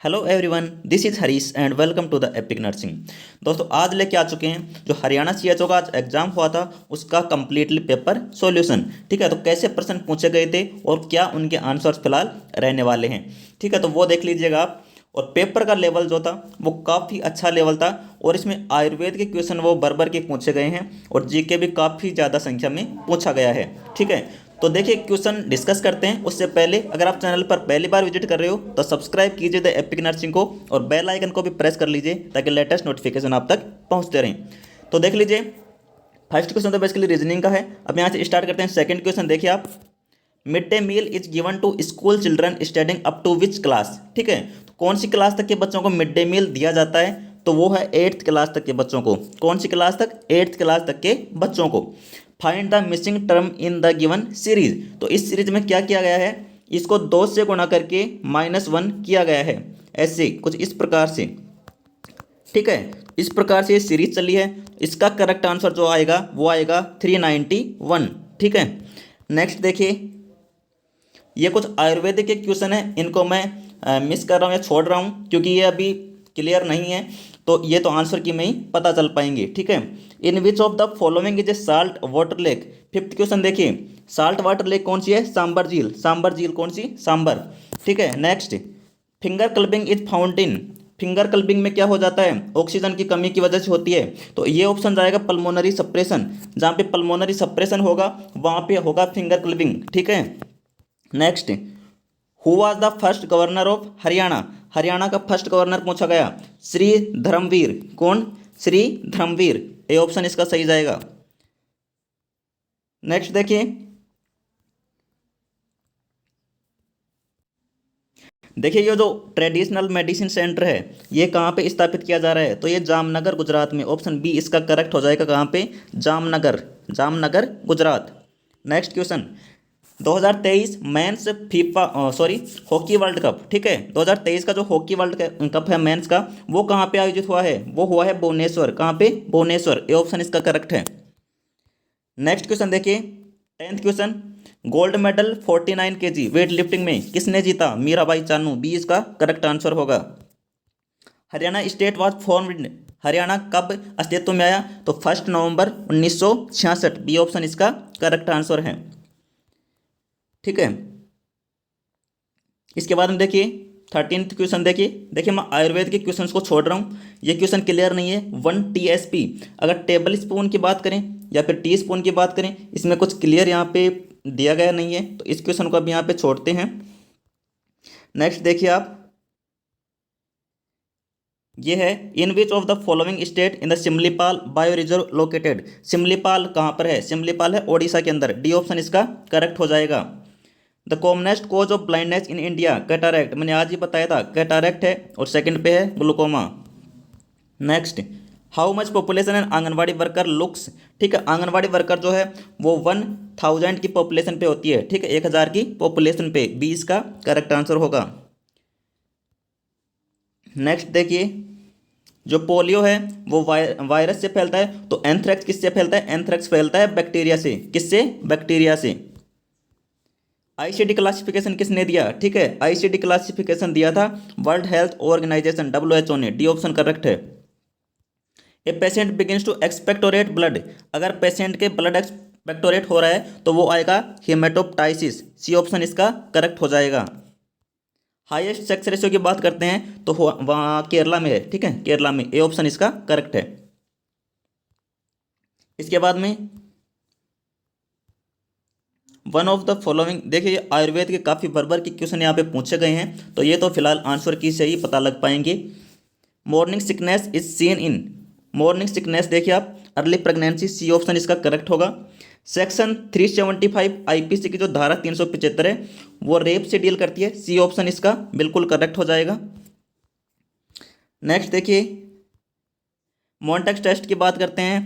Hello everyone, this is Harish and welcome to the epic nursing. दोस्तों, आज लेके आ चुके हैं जो हरियाणा सीएचओ का आज एग्जाम हुआ था उसका कंप्लीटली पेपर सॉल्यूशन। ठीक है, तो कैसे प्रश्न पूछे गए थे और क्या उनके आंसर्स फिलहाल रहने वाले हैं। ठीक है, तो वो देख लीजिएगा आप। और पेपर का लेवल जो था वो काफ़ी अच्छा लेवल था और इसमें आयुर्वेद के क्वेश्चन वो भर के पूछे गए हैं और जीके भी काफ़ी ज़्यादा संख्या में पूछा गया है। ठीक है, तो देखिए क्वेश्चन डिस्कस करते हैं। उससे पहले अगर आप चैनल पर पहली बार विजिट कर रहे हो तो सब्सक्राइब कीजिए द एपिक नर्सिंग को और बेल आइकन को भी प्रेस कर लीजिए ताकि लेटेस्ट नोटिफिकेशन आप तक पहुंचते रहें। तो देख लीजिए, फर्स्ट क्वेश्चन तो बेसिकली रीजनिंग का है। अब यहाँ से स्टार्ट करते हैं। सेकंड क्वेश्चन देखिए आप, mid day meal is given to school children studying up to which class. ठीक है, तो कौन सी क्लास तक के बच्चों को मिड डे मील दिया जाता है, तो वो है 8th क्लास तक के बच्चों को। कौन सी क्लास तक? 8th क्लास तक के बच्चों को। Find the missing term in the given series. तो इस सीरीज में क्या किया गया है, इसको 2 से गुणा करके -1 किया गया है, ऐसे कुछ इस प्रकार से। ठीक है, इस प्रकार से ये सीरीज चली है। इसका करेक्ट आंसर जो आएगा वो आएगा 391। ठीक है, नेक्स्ट देखिए, ये कुछ आयुर्वेदिक के क्वेश्चन है, इनको मैं मिस कर रहा हूँ या छोड़ रहा हूँ क्योंकि ये अभी क्लियर नहीं है, तो ये तो आंसर की में ही पता चल पाएंगे। ठीक है, in which of the following is a salt water lake. Fifth question देखिए, साल्ट वाटर लेक कौन सी है? सांबर झील। सांबर झील कौन सी? सांबर। ठीक है, next, finger clubbing is found in. Finger clubbing में क्या हो जाता है? ऑक्सीजन की कमी की वजह से होती है। तो ये ऑप्शन जाएगा पल्मोनरी सप्रेशन। जहाँ पे पल्मोनरी सप्रेशन होगा वहाँ पे होगा फिंगर क्लबिंग। ठीक है, next, who was the first governor of Haryana. Haryana का फर्स्ट गवर्नर पूछा गया, श्री धर्मवीर। कौन? श्री धर्मवीर। ए ऑप्शन इसका सही जाएगा। नेक्स्ट देखिए, देखिए ये जो ट्रेडिशनल मेडिसिन सेंटर है ये कहाँ पे स्थापित किया जा रहा है, तो ये जामनगर गुजरात में। ऑप्शन बी इसका करेक्ट हो जाएगा। कहाँ पे? Jamnagar. Jamnagar Gujarat. Next question, 2023 men's FIFA hockey world cup. ठीक है, 2023 का जो हॉकी वर्ल्ड कप है मेंस का, वो कहाँ पे आयोजित हुआ है? वो हुआ है भुवनेश्वर। कहाँ पे? भुवनेश्वर। ए ऑप्शन इसका करेक्ट है। नेक्स्ट क्वेश्चन देखिए, 10th question, gold medal 49 kg weight lifting में किसने जीता? मीराबाई चानू। बी इसका करेक्ट आंसर होगा। Haryana state was formed. Haryana कब अस्तित्व में आया? तो 1 नवंबर 1966। बी ऑप्शन इसका करेक्ट आंसर है। ठीक है, इसके बाद में देखिए 13th क्वेश्चन देखिए। देखिए मैं आयुर्वेद के क्वेश्चंस को छोड़ रहा हूँ, ये क्वेश्चन क्लियर नहीं है। 1 TSP, अगर टेबल स्पून की बात करें या फिर टी स्पून की बात करें, इसमें कुछ क्लियर यहाँ पे दिया गया नहीं है, तो इस क्वेश्चन को अब यहाँ पे छोड़ते हैं। नेक्स्ट देखिए आप, ये है, in which of the following state in the Similipal bio reserve located. Similipal कहाँ पर है? सिमलीपाल है ओडिशा के अंदर। डी ऑप्शन इसका करेक्ट हो जाएगा। The commonest cause of blindness in India, cataract. मैंने आज ही बताया था कैटारैक्ट है, और सेकंड पे है glaucoma. Next, how much population an anganwadi worker looks. ठीक है, आंगनवाड़ी वर्कर जो है वो 1000 की पॉपुलेशन पे होती है। ठीक है, 1000 की पॉपुलेशन पे। बी इसका करेक्ट आंसर होगा। नेक्स्ट देखिए, जो पोलियो है वो वायरस से फैलता है, तो एंथ्रेक्स किससे फैलता है? एंथ्रेक्स फैलता है बैक्टीरिया से। किससे? बैक्टीरिया से। आईसीडी क्लासिफिकेशन किसने दिया? ठीक है, आईसीडी क्लासिफिकेशन दिया था वर्ल्ड हेल्थ ऑर्गेनाइजेशन, WHO ने। डी ऑप्शन करेक्ट है। A patient begins to expectorate blood, अगर पेशेंट के ब्लड एक्सपेक्टोरेट हो रहा है तो वो आएगा हेमेटोप्टाइसिस। सी ऑप्शन इसका करेक्ट हो जाएगा। हाईएस्ट सेक्स रेशियो की बात करते हैं तो वहाँ केरला में है। ठीक है, केरला में। ए ऑप्शन इसका करेक्ट है। इसके बाद में वन ऑफ द फॉलोइंग, देखिए आयुर्वेद के काफ़ी भर के क्वेश्चन यहाँ पे पूछे गए हैं, तो ये तो फिलहाल आंसर की से ही पता लग पाएंगे। Morning sickness is seen in. Morning sickness देखिए आप, अर्ली प्रेगनेंसी। सी ऑप्शन इसका करेक्ट होगा। सेक्शन 375 आईपीसी की जो धारा 375 है वो रेप से डील करती है। सी ऑप्शन इसका बिल्कुल करेक्ट हो जाएगा। नेक्स्ट देखिए, मॉन्टेक्स टेस्ट की बात करते हैं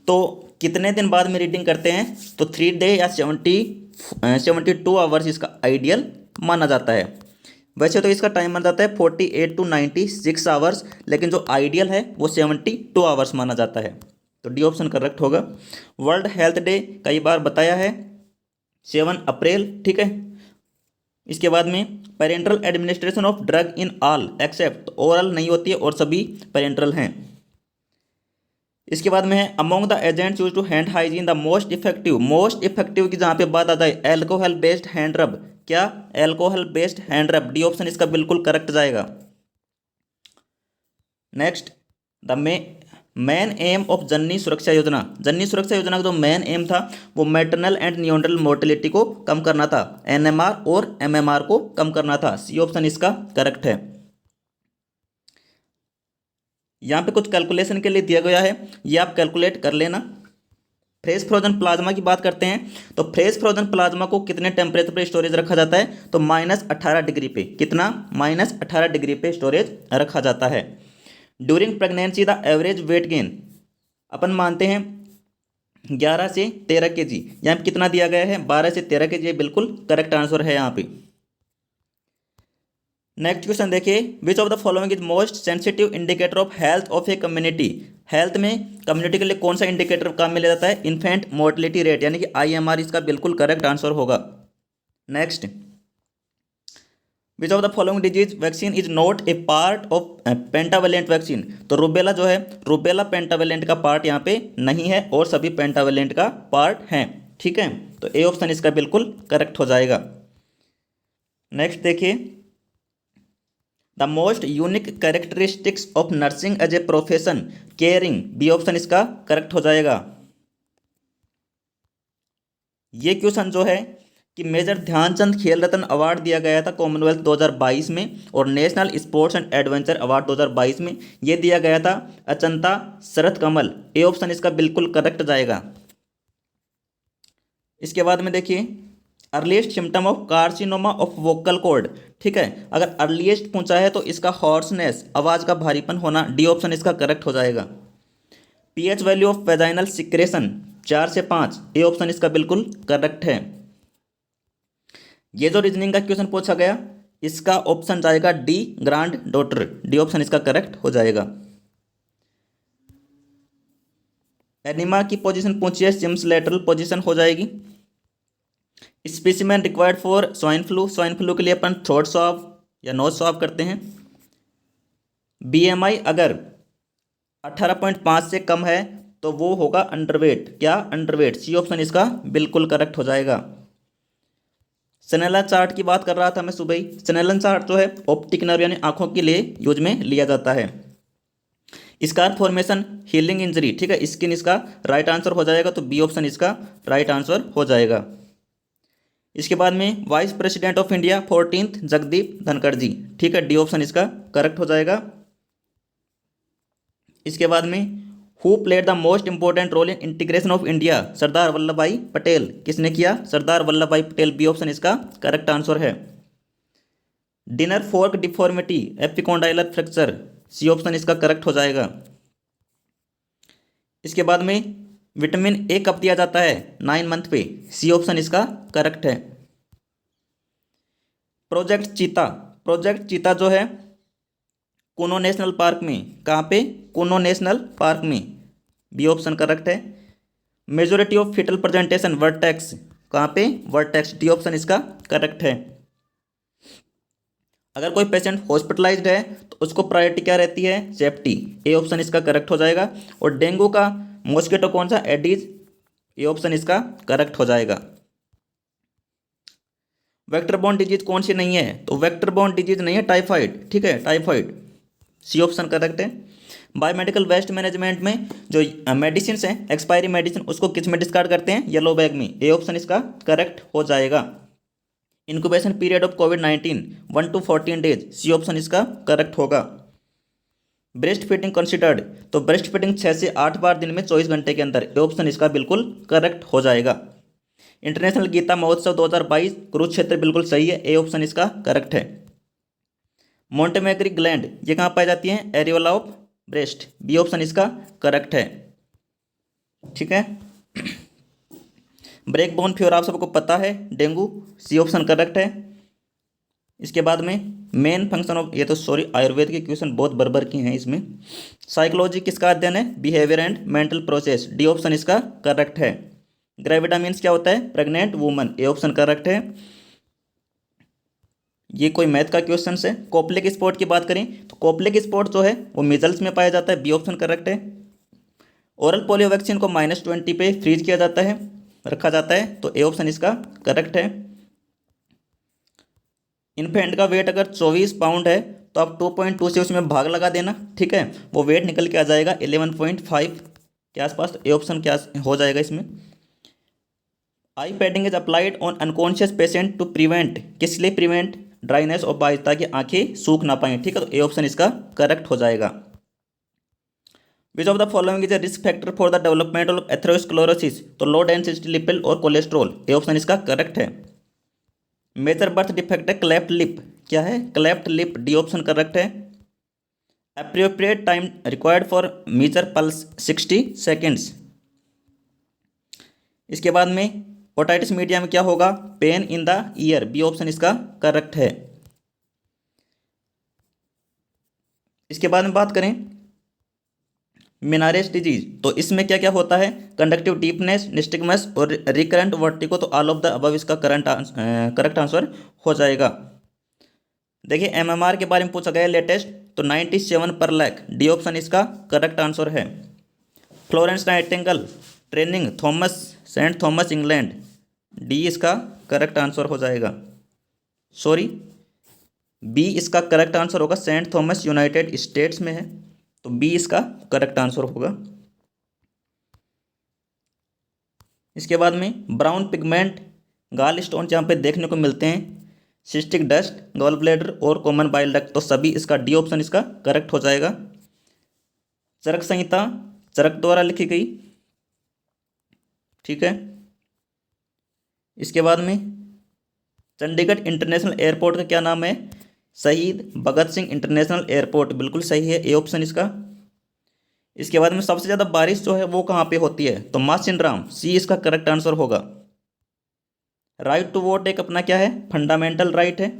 तो कितने दिन बाद में रीडिंग करते हैं, तो 3 डे या 72 आवर्स इसका आइडियल माना जाता है। वैसे तो इसका टाइम माना जाता है 48 to 96 आवर्स, लेकिन जो आइडियल है वो 72 आवर्स माना जाता है। तो डी ऑप्शन करेक्ट होगा। वर्ल्ड हेल्थ डे कई बार बताया है 7 अप्रैल। ठीक है, इसके बाद में parental administration of drug in all except, oral नहीं होती है और सभी पेरेंटल हैं। इसके बाद में है among the agents use to hand hygiene the most effective की जहाँ पे बात आ जाए एल्कोहल बेस्ड हैंड रब, क्या alcohol based hand rub, D option इसका बिल्कुल करेक्ट जाएगा। Next, the main aim of Janani Suraksha Yojana, जननी सुरक्षा योजना का जो मेन एम था वो मैटरनल एंड न्यूनल मोर्टेलिटी को कम करना था, एनएमआर और एमएमआर को कम करना था, सी ऑप्शन इसका करेक्ट है। यहाँ पे कुछ कैलकुलेशन के लिए दिया गया है, ये आप कैलकुलेट कर लेना। फ्रेश फ्रोजन प्लाज्मा की बात करते हैं तो फ्रेश फ्रोजन प्लाज्मा को कितने टेम्परेचर पे स्टोरेज रखा जाता है, तो -18 डिग्री पे, कितना -18 डिग्री पे स्टोरेज रखा जाता है। During pregnancy the average weight gain, अपन मानते हैं 11 से 13 kg, यहाँ पे कितना दिया गया है 12 से 13 kg, बिल्कुल करेक्ट आंसर है यहाँ पे। नेक्स्ट क्वेश्चन देखिए, विच of the following is most sensitive indicator of health of a community, health में कम्युनिटी के लिए कौन सा इंडिकेटर काम में लिया जाता है, इन्फेंट मोर्टेलिटी रेट यानी कि IMR इसका बिल्कुल करेक्ट आंसर होगा। Next, which of the following disease vaccine is not a part of pentavalent vaccine, तो रुबेला जो है, रुबेला पेंटावेलेंट का पार्ट यहाँ पे नहीं है और सभी पेंटावेलेंट का पार्ट हैं, ठीक है, तो ए ऑप्शन इसका बिल्कुल करेक्ट हो जाएगा। नेक्स्ट देखिए, the most unique characteristics of nursing as a profession, caring, B option इसका करेक्ट हो जाएगा। ये क्वेश्चन जो है कि मेजर ध्यानचंद खेल रत्न अवार्ड दिया गया था कॉमनवेल्थ 2022 में और national sports and adventure award 2022 में ये दिया गया था अचंता शरत कमल, ए ऑप्शन इसका बिल्कुल करेक्ट जाएगा। इसके बाद में देखिए, earliest symptom of carcinoma of vocal cord, ठीक है, अगर अर्लीस्ट पूछा है तो इसका हॉर्सनेस, आवाज़ का भारीपन होना, डी ऑप्शन इसका करेक्ट हो जाएगा। PH value of vaginal secretion 4 से 5, ए ऑप्शन इसका बिल्कुल करेक्ट है। ये जो रीजनिंग का क्वेश्चन पूछा गया इसका ऑप्शन जाएगा D, grand daughter, D option इसका करेक्ट हो जाएगा। एनिमा की पोजीशन पूछी है, सिम्स लेटरल पोजीशन हो जाएगी। Specimen required for swine flu, swine flu के लिए अपन थ्रोट स्वाब या नोज स्वाब करते हैं। BMI अगर 18.5 से कम है तो वो होगा अंडरवेट, क्या अंडरवेट, सी ऑप्शन इसका बिल्कुल करेक्ट हो जाएगा। स्नेलन चार्ट की बात कर रहा था मैं सुबह ही, स्नेलन चार्ट जो है ऑप्टिक नर्व यानी आंखों के लिए यूज में लिया जाता है। स्कार फॉर्मेशन हीलिंग इंजरी, ठीक है, स्किन इसका राइट आंसर हो जाएगा, तो बी ऑप्शन इसका राइट आंसर हो जाएगा। इसके बाद में vice president of India 14th Jagdeep Dhankhar ji, ठीक है, डी ऑप्शन इसका करेक्ट हो जाएगा। इसके बाद में who played the most important role in integration of India, Sardar Vallabh Bhai Patel, किसने किया, सरदार वल्लभ भाई पटेल, बी ऑप्शन इसका करेक्ट आंसर है। Dinner fork deformity epicondylar fracture, C option इसका करेक्ट हो जाएगा। इसके बाद में विटामिन ए कब दिया जाता है, 9 मंथ पे, सी ऑप्शन इसका करेक्ट है। प्रोजेक्ट चीता, प्रोजेक्ट चीता जो है कूनो नेशनल पार्क में, कहाँ पे, कूनो नेशनल पार्क में, बी ऑप्शन करेक्ट है। Majority of fetal presentation vertex, कहाँ पे, वर्टेक्स, डी ऑप्शन इसका करेक्ट है। अगर कोई पेशेंट हॉस्पिटलाइज्ड है तो उसको प्रायोरिटी क्या रहती है, सेफ्टी, ए ऑप्शन इसका करेक्ट हो जाएगा। और डेंगू का मॉस्किटो कौन सा, एडीज, ए ऑप्शन इसका करेक्ट हो जाएगा। वेक्टर बोर्न डिजीज कौन सी नहीं है, तो वेक्टर बोर्न डिजीज नहीं है टाइफाइड, ठीक है, टाइफाइड, सी ऑप्शन करेक्ट है। बायोमेडिकल वेस्ट मैनेजमेंट में जो मेडिसिन हैं, एक्सपायरी मेडिसिन, उसको किस में डिस्कार्ड करते हैं, येलो बैग में, ए ऑप्शन इसका करेक्ट हो जाएगा। इंक्यूबेशन पीरियड ऑफ कोविड-19 1 to 14 डेज, सी ऑप्शन इसका करेक्ट होगा। ब्रेस्ट फीडिंग कंसिडर्ड, तो ब्रेस्ट फीडिंग 6 से 8 बार दिन में 24 घंटे के अंदर, ए ऑप्शन इसका बिल्कुल करेक्ट हो जाएगा। इंटरनेशनल गीता महोत्सव 2022 कुरुक्षेत्र, बिल्कुल सही है, ए ऑप्शन इसका करेक्ट है। मोंटेमेगरी ग्लैंड ये कहाँ पाई जाती है, areola of breast, B option इसका करेक्ट है, ठीक है। ब्रेक बोन फीवर आप सबको पता है, डेंगू, सी ऑप्शन करेक्ट है। इसके बाद में मेन फंक्शन ऑफ, ये तो सॉरी आयुर्वेद के क्वेश्चन बहुत बरबर की हैं इसमें। साइकोलॉजी किसका अध्ययन है, behaviour and mental process, D option इसका करेक्ट है। ग्रेविडा मीन्स क्या होता है, pregnant woman, A option correct है। ये कोई मैथ का क्वेश्चन है। कोपलेक स्पॉट की बात करें तो कोपलेक स्पॉट जो है वो मीजल्स में पाया जाता है, बी ऑप्शन करेक्ट है। ओरल पोलियो वैक्सीन को -20 पे फ्रीज किया जाता है, रखा जाता है, तो ए ऑप्शन इसका करेक्ट है। इन्फेंट का वेट अगर 24 पाउंड है तो आप 2.2 से उसमें भाग लगा देना, ठीक है, वो वेट निकल के आ जाएगा 11.5 के आसपास, तो ए ऑप्शन क्या हो जाएगा इसमें। Eye padding is applied on unconscious patient to prevent, किस लिए प्रिवेंट ड्राइनेस ऑफ आइज, ताकि आंखें सूख ना पाएं, ठीक है, तो ए ऑप्शन इसका करेक्ट हो जाएगा। Which of the following is a risk factor for the development of atherosclerosis, तो लो डेंसिटी लिपिड और कोलेस्ट्रॉल, ए ऑप्शन इसका करेक्ट है। मेजर बर्थ डिफेक्ट है क्लेफ्ट लिप, क्या है cleft lip, D option correct है। Appropriate time required for major pulse 60 seconds. इसके बाद में ओटाइटिस मीडिया में क्या होगा, pain in the ear, B option इसका करेक्ट है। इसके बाद में बात करें मिनारेस डिजीज, तो इसमें क्या क्या होता है, कंडक्टिव डीपनेस, निस्टिगमस और रिकरेंट वर्टिको, तो ऑल ऑफ द अबव इसका करेक्ट आंसर हो जाएगा। देखिए एमएमआर के बारे में पूछा गया लेटेस्ट, तो 97 पर लाख, डी ऑप्शन इसका करेक्ट आंसर है। Florence Nightingale training Thomas saint Thomas England, D इसका करेक्ट आंसर हो जाएगा, सॉरी बी इसका करेक्ट आंसर होगा, सेंट थॉमस यूनाइटेड स्टेट्स में है, तो बी इसका करेक्ट आंसर होगा। इसके बाद में ब्राउन पिगमेंट गाल स्टोन जहाँ पे देखने को मिलते हैं, सिस्टिक डस्ट, गॉल ब्लैडर और कॉमन बाइल डक्ट, तो सभी इसका डी ऑप्शन इसका करेक्ट हो जाएगा। चरक संहिता चरक द्वारा लिखी गई, ठीक है। इसके बाद में चंडीगढ़ इंटरनेशनल एयरपोर्ट का क्या नाम है, शहीद भगत सिंह इंटरनेशनल एयरपोर्ट, बिल्कुल सही है, ए ऑप्शन इसका। इसके बाद में सबसे ज़्यादा बारिश जो है वो कहाँ पे होती है, तो मासिनराम, सी इसका करेक्ट आंसर होगा। राइट टू वोट एक अपना क्या है, फंडामेंटल राइट है।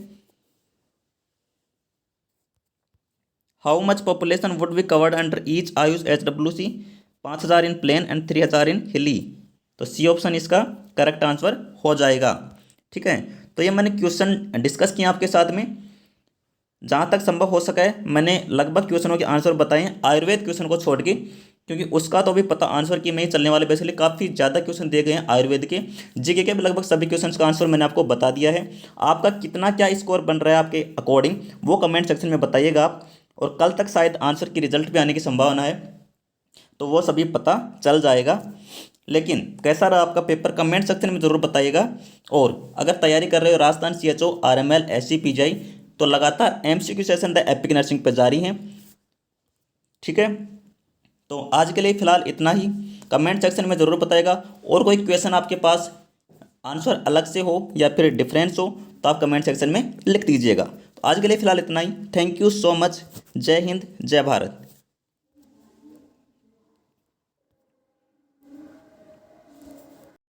How much population would be covered under each AYUSH HWC, 5000 in plain and 3000 in hilly, तो सी ऑप्शन इसका करेक्ट आंसर हो जाएगा, ठीक है। तो ये मैंने क्वेश्चन डिस्कस किया आपके साथ में, जहाँ तक संभव हो सका है मैंने लगभग क्वेश्चनों के आंसर बताए हैं, आयुर्वेद क्वेश्चन को छोड़ के, क्योंकि उसका तो भी पता आंसर की में ही चलने वाले, बेसिकली काफ़ी ज़्यादा क्वेश्चन दिए गए हैं आयुर्वेद के। जीके के भी लगभग सभी क्वेश्चन का आंसर मैंने आपको बता दिया है। आपका कितना क्या स्कोर बन रहा है आपके अकॉर्डिंग, वो कमेंट सेक्शन में बताइएगा आप, और कल तक शायद आंसर की रिजल्ट भी आने की संभावना है, तो वो सभी पता चल जाएगा। लेकिन कैसा रहा आपका पेपर कमेंट सेक्शन में ज़रूर बताइएगा। और अगर तैयारी कर रहे हो Rajasthan CHO RML SC PGI, तो लगातार MCQ session the epic nursing पर जारी हैं, ठीक है। तो आज के लिए फ़िलहाल इतना ही, कमेंट सेक्शन में ज़रूर बताइएगा। और कोई क्वेश्चन आपके पास आंसर अलग से हो या फिर डिफरेंस हो तो आप कमेंट सेक्शन में लिख दीजिएगा। तो आज के लिए फ़िलहाल इतना ही, थैंक यू सो मच, जय हिंद जय भारत।